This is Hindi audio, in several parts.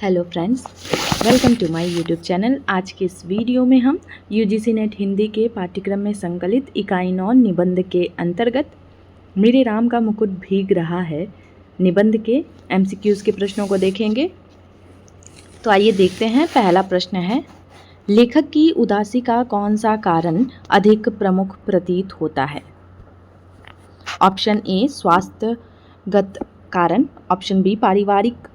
Hello friends, welcome to my YouTube channel. आज के इस वीडियो में हम यूजीसी नेट हिंदी के पाठ्यक्रम में संकलित इकाई 9 निबंध के अंतर्गत मेरे राम का मुकुट भीग रहा है निबंध के एमसीक्यूज़ के प्रश्नों को देखेंगे। तो आइए देखते हैं। पहला प्रश्न है, लेखक की उदासी का कौन सा कारण अधिक प्रमुख प्रतीत होता है? ऑप्शन ए स्वास्थ्यगत कारण, ऑप्शन बी पारिवारिक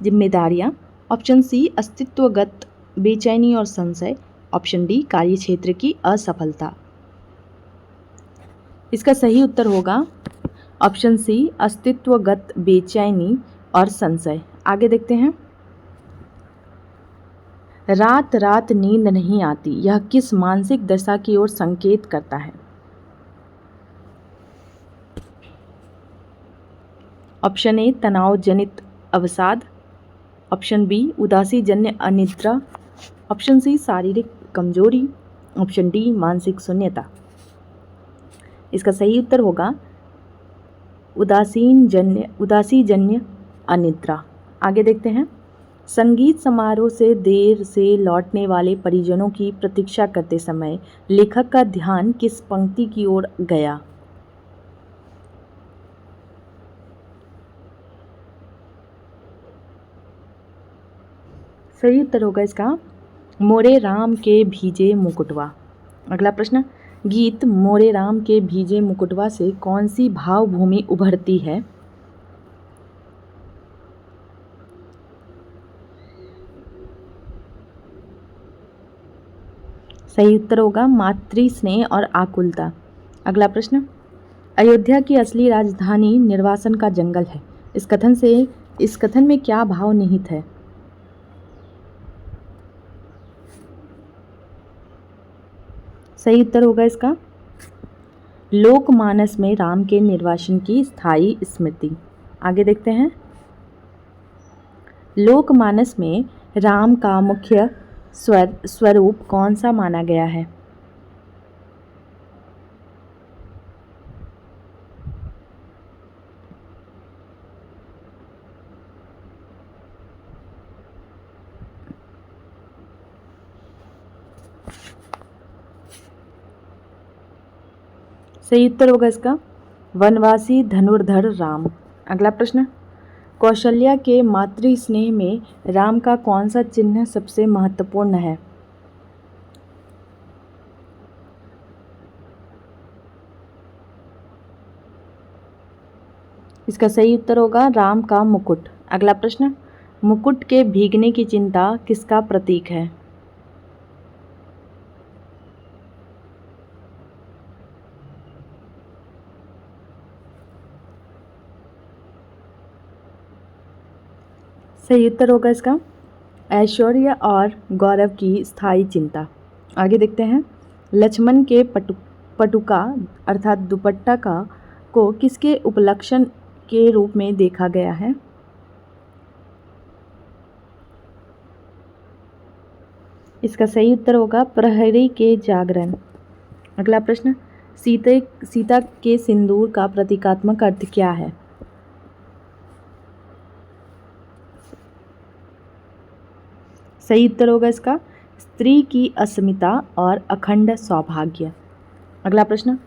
जिम्मेदारियां, ऑप्शन सी अस्तित्वगत बेचैनी और संशय, ऑप्शन डी कार्यक्षेत्र की असफलता। इसका सही उत्तर होगा ऑप्शन सी अस्तित्वगत बेचैनी और संशय। आगे देखते हैं। रात रात नींद नहीं आती, यह किस मानसिक दशा की ओर संकेत करता है? ऑप्शन ए तनाव जनित अवसाद, ऑप्शन बी उदासी जन्य अनिद्रा, ऑप्शन सी शारीरिक कमजोरी, ऑप्शन डी मानसिक शून्यता। इसका सही उत्तर होगा उदासी जन्य अनिद्रा। आगे देखते हैं। संगीत समारोह से देर से लौटने वाले परिजनों की प्रतीक्षा करते समय लेखक का ध्यान किस पंक्ति की ओर गया? सही उत्तर होगा इसका मोरे राम के भीजे मुकुटवा। अगला प्रश्न, गीत मोरे राम के भीजे मुकुटवा से कौन सी भावभूमि उभरती है? सही उत्तर होगा मातृ स्नेह और आकुलता। अगला प्रश्न, अयोध्या की असली राजधानी निर्वासन का जंगल है। इस कथन में क्या भाव निहित है? सही उत्तर होगा इसका लोकमानस में राम के निर्वासन की स्थायी स्मृति। आगे देखते हैं। लोकमानस में राम का मुख्य स्वरूप कौन सा माना गया है? सही उत्तर होगा इसका वनवासी धनुर्धर राम। अगला प्रश्न, कौशल्या के मातृ स्नेह में राम का कौन सा चिन्ह सबसे महत्वपूर्ण है? इसका सही उत्तर होगा राम का मुकुट। अगला प्रश्न, मुकुट के भीगने की चिंता किसका प्रतीक है? सही उत्तर होगा इसका ऐश्वर्य और गौरव की स्थायी चिंता। आगे देखते हैं। लक्ष्मण के पटुका अर्थात दुपट्टा को किसके उपलक्षण के रूप में देखा गया है? इसका सही उत्तर होगा प्रहरी के जागरण। अगला प्रश्न, सीता के सिंदूर का प्रतीकात्मक अर्थ क्या है? सही उत्तर होगा इसका स्त्री की अस्मिता और अखंड सौभाग्य। अगला प्रश्न,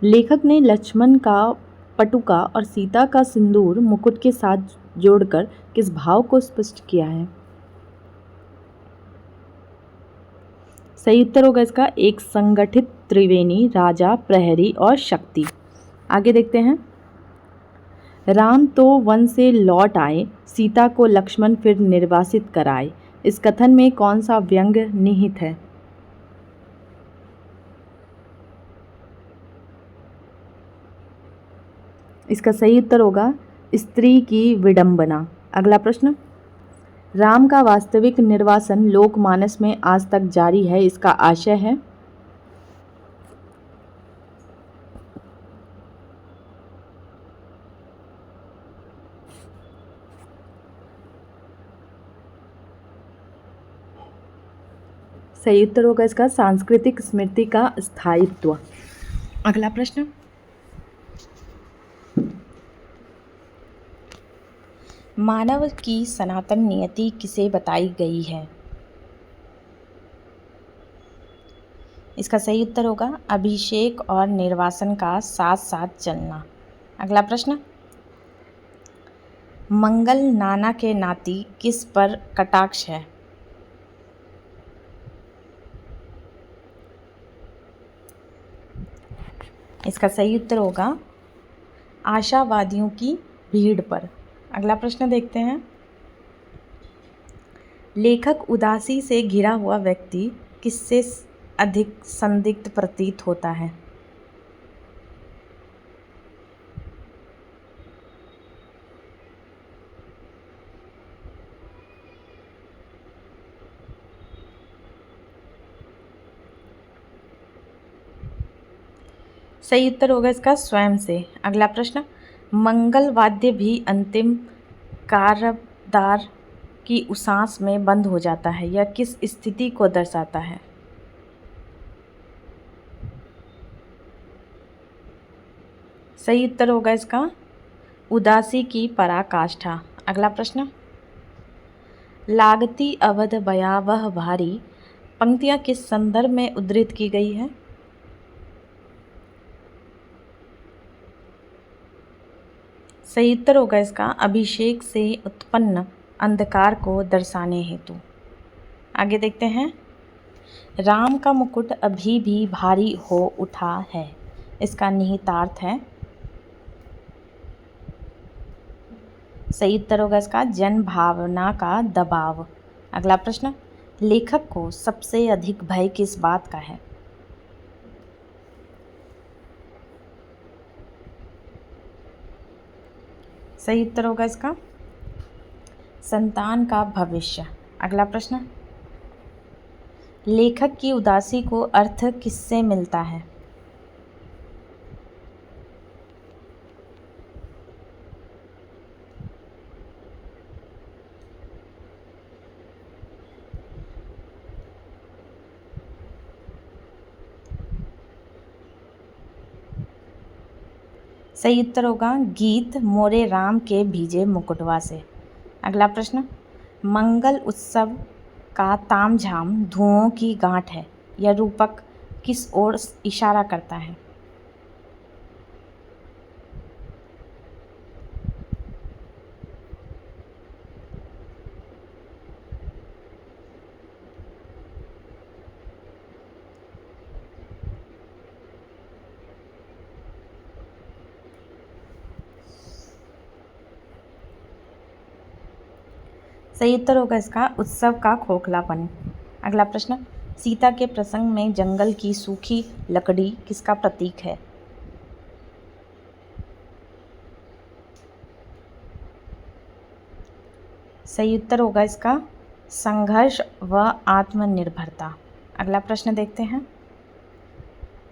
लेखक ने लक्ष्मण का पटुका और सीता का सिंदूर मुकुट के साथ जोड़कर किस भाव को स्पष्ट किया है? सही उत्तर होगा इसका एक संगठित त्रिवेणी, राजा, प्रहरी और शक्ति। आगे देखते हैं। राम तो वन से लौट आए, सीता को लक्ष्मण फिर निर्वासित कराए। इस कथन में कौन सा व्यंग निहित है? इसका सही उत्तर होगा स्त्री की विडंबना। अगला प्रश्न, राम का वास्तविक निर्वासन लोकमानस में आज तक जारी है। इसका आशय है? सही उत्तर होगा इसका सांस्कृतिक स्मृति का स्थायित्व। अगला प्रश्न, मानव की सनातन नियति किसे बताई गई है? इसका सही उत्तर होगा अभिषेक और निर्वासन का साथ साथ चलना। अगला प्रश्न, मंगल नाना के नाती किस पर कटाक्ष है? इसका सही उत्तर होगा आशावादियों की भीड़ पर। अगला प्रश्न देखते हैं, लेखक उदासी से घिरा हुआ व्यक्ति किससे अधिक संदिग्ध प्रतीत होता है? सही उत्तर होगा इसका स्वयं से। अगला प्रश्न, मंगल वाद्य भी अंतिम कारदार की उसास में बंद हो जाता है, यह किस स्थिति को दर्शाता है? सही उत्तर होगा इसका उदासी की पराकाष्ठा। अगला प्रश्न, लागती अवध भयावह भारी पंक्तियां किस संदर्भ में उद्धृत की गई है? सही उत्तर होगा इसका अभिषेक से उत्पन्न अंधकार को दर्शाने हेतु। आगे देखते हैं, राम का मुकुट अभी भी भारी हो उठा है, इसका निहितार्थ है? सही उत्तर होगा इसका जन भावना का दबाव। अगला प्रश्न, लेखक को सबसे अधिक भय किस बात का है? सही उत्तर होगा इसका संतान का भविष्य। अगला प्रश्न, लेखक की उदासी को अर्थ किससे मिलता है? सही उत्तर होगा गीत मोरे राम के भीजे मुकुटवा से। अगला प्रश्न, मंगल उत्सव का तामझाम धुओं की गांठ है, यह रूपक किस ओर इशारा करता है? सही उत्तर होगा इसका उत्सव का खोखलापन। अगला प्रश्न, सीता के प्रसंग में जंगल की सूखी लकड़ी किसका प्रतीक है? सही उत्तर होगा इसका संघर्ष व आत्मनिर्भरता। अगला प्रश्न देखते हैं,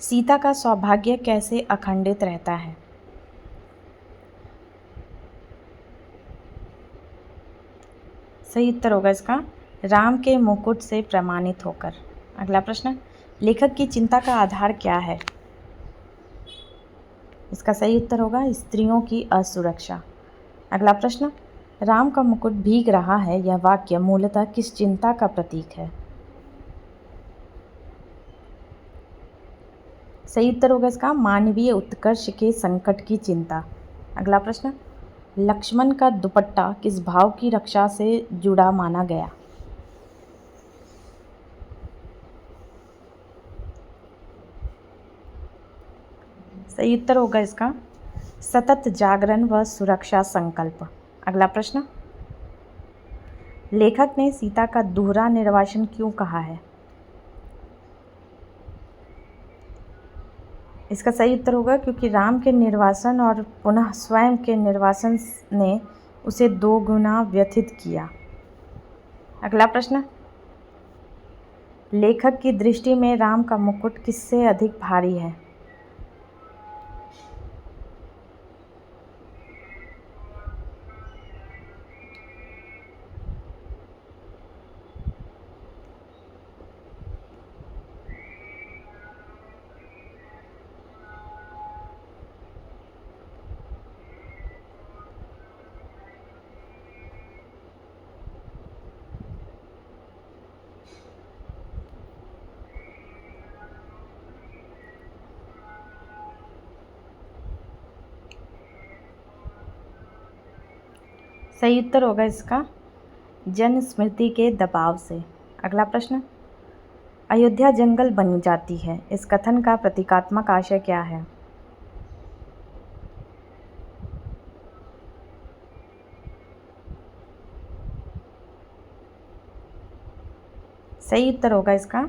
सीता का सौभाग्य कैसे अखंडित रहता है? सही उत्तर होगा इसका राम के मुकुट से प्रमाणित होकर। अगला प्रश्न, लेखक की चिंता का आधार क्या है? इसका सही उत्तर होगा स्त्रियों की असुरक्षा। अगला प्रश्न, राम का मुकुट भीग रहा है, यह वाक्य मूलतः किस चिंता का प्रतीक है? सही उत्तर होगा इसका मानवीय उत्कर्ष के संकट की चिंता। अगला प्रश्न, लक्ष्मण का दुपट्टा किस भाव की रक्षा से जुड़ा माना गया? सही उत्तर होगा इसका सतत जागरण व सुरक्षा संकल्प। अगला प्रश्न, लेखक ने सीता का दोहरा निर्वासन क्यों कहा है? इसका सही उत्तर होगा क्योंकि राम के निर्वासन और पुनः स्वयं के निर्वासन ने उसे 2 गुना व्यथित किया। अगला प्रश्न, लेखक की दृष्टि में राम का मुकुट किससे अधिक भारी है? सही उत्तर होगा इसका जन स्मृति के दबाव से। अगला प्रश्न, अयोध्या जंगल बन जाती है, इस कथन का प्रतीकात्मक आशय क्या है? सही उत्तर होगा इसका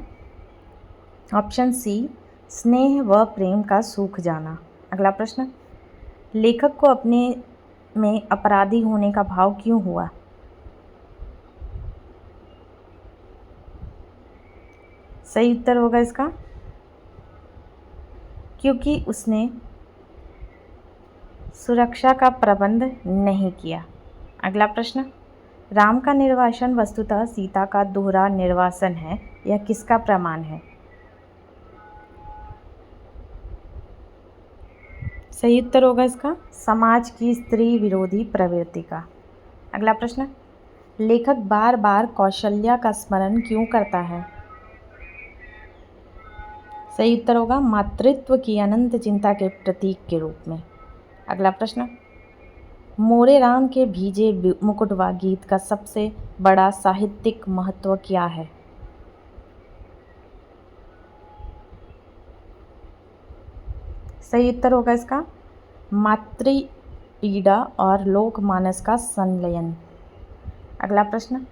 ऑप्शन सी, स्नेह व प्रेम का सूख जाना। अगला प्रश्न, लेखक को अपने में अपराधी होने का भाव क्यों हुआ? सही उत्तर होगा इसका क्योंकि उसने सुरक्षा का प्रबंध नहीं किया। अगला प्रश्न, राम का निर्वासन वस्तुतः सीता का दोहरा निर्वासन है, यह किसका प्रमाण है? सही उत्तर होगा इसका समाज की स्त्री विरोधी प्रवृत्ति का। अगला प्रश्न, लेखक बार बार कौशल्या का स्मरण क्यों करता है? सही उत्तर होगा मातृत्व की अनंत चिंता के प्रतीक के रूप में। अगला प्रश्न, मोरे राम के भीजे मुकुटवा गीत का सबसे बड़ा साहित्यिक महत्व क्या है? सही उत्तर होगा इसका मातृ पीड़ा और लोकमानस का संलयन। अगला प्रश्न,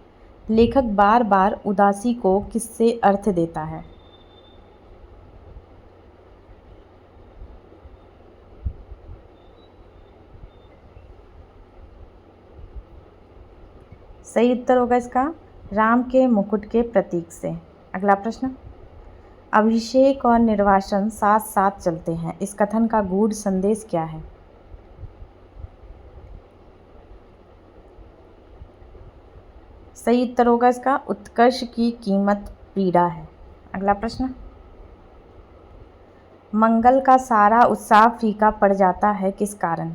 लेखक बार बार उदासी को किससे अर्थ देता है? सही उत्तर होगा इसका राम के मुकुट के प्रतीक से। अगला प्रश्न, अभिषेक और निर्वासन साथ साथ चलते हैं, इस कथन का गूढ़ संदेश क्या है? सही उत्तर होगा इसका उत्कर्ष की कीमत पीड़ा है। अगला प्रश्न, मंगल का सारा उत्साह फीका पड़ जाता है किस कारण?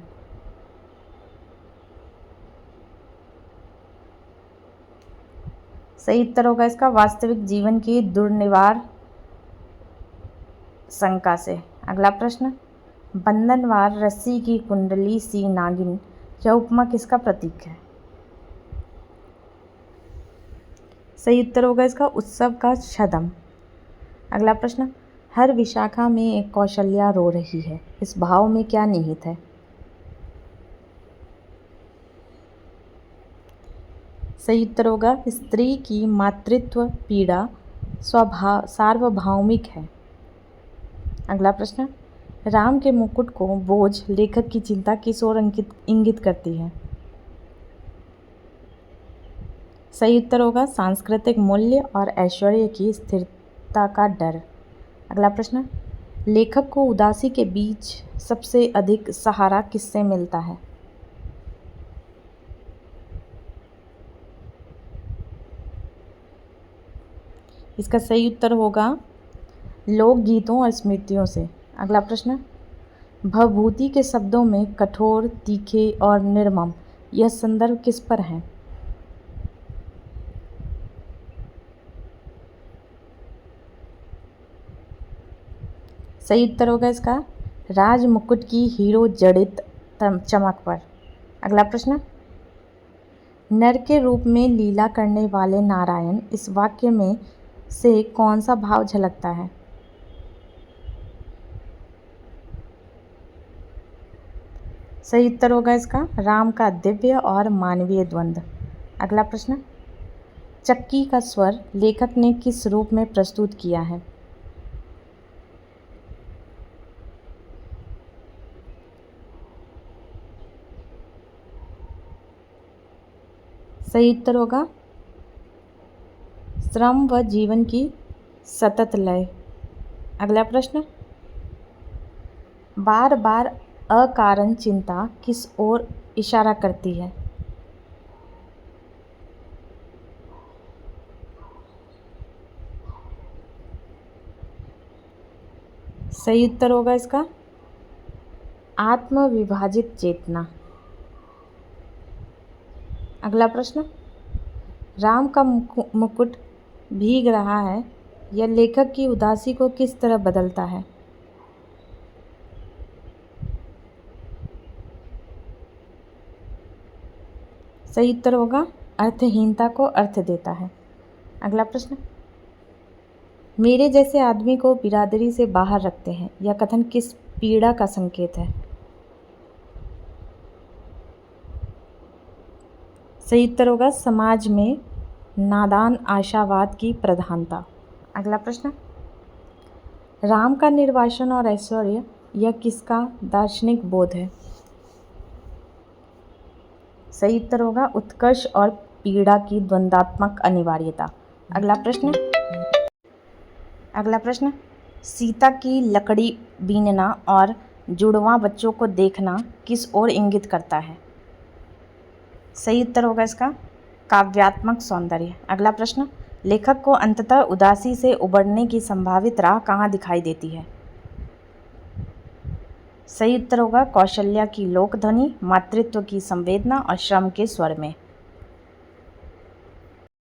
सही उत्तर होगा इसका वास्तविक जीवन की दुर्निवार शंका से। अगला प्रश्न, बंधनवार रस्सी की कुंडली सी नागिन, यह उपमा किसका प्रतीक है? सही उत्तर होगा इसका उत्सव का छदम। अगला प्रश्न, हर विशाखा में एक कौशल्या रो रही है, इस भाव में क्या निहित है? सही उत्तर होगा स्त्री की मातृत्व पीड़ा सार्वभौमिक है। अगला प्रश्न, राम के मुकुट को बोझ लेखक की चिंता किस ओर इंगित करती है? सही उत्तर होगा सांस्कृतिक मूल्य और ऐश्वर्य की स्थिरता का डर। अगला प्रश्न, लेखक को उदासी के बीच सबसे अधिक सहारा किससे मिलता है? इसका सही उत्तर होगा लोकगीतों और स्मृतियों से। अगला प्रश्न, भवभूति के शब्दों में कठोर, तीखे और निर्मम, यह संदर्भ किस पर है? सही उत्तर होगा इसका राज मुकुट की हीरो जड़ित चमक पर। अगला प्रश्न, नर के रूप में लीला करने वाले नारायण, इस वाक्य में से कौन सा भाव झलकता है? सही उत्तर होगा इसका राम का दिव्य और मानवीय द्वंद्व। अगला प्रश्न, चक्की का स्वर लेखक ने किस रूप में प्रस्तुत किया है? सही उत्तर होगा श्रम व जीवन की सतत लय। अगला प्रश्न, बार बार अकारण चिंता किस ओर इशारा करती है? सही उत्तर होगा इसका आत्मविभाजित चेतना। अगला प्रश्न, राम का मुकुट भीग रहा है, यह लेखक की उदासी को किस तरह बदलता है? सही उत्तर होगा अर्थहीनता को अर्थ देता है। अगला प्रश्न, मेरे जैसे आदमी को बिरादरी से बाहर रखते हैं, यह कथन किस पीड़ा का संकेत है? सही उत्तर होगा समाज में नादान आशावाद की प्रधानता। अगला प्रश्न, राम का निर्वासन और ऐश्वर्य यह किसका दार्शनिक बोध है? सही उत्तर होगा उत्कर्ष और पीड़ा की द्वंद्वात्मक अनिवार्यता। अगला प्रश्न, सीता की लकड़ी बीनना और जुड़वां बच्चों को देखना किस ओर इंगित करता है? सही उत्तर होगा इसका काव्यात्मक सौंदर्य। अगला प्रश्न, लेखक को अंततः उदासी से उबरने की संभावित राह कहाँ दिखाई देती है? सही उत्तर होगा कौशल्या की लोकध्वनि, मातृत्व की संवेदना और श्रम के स्वर में।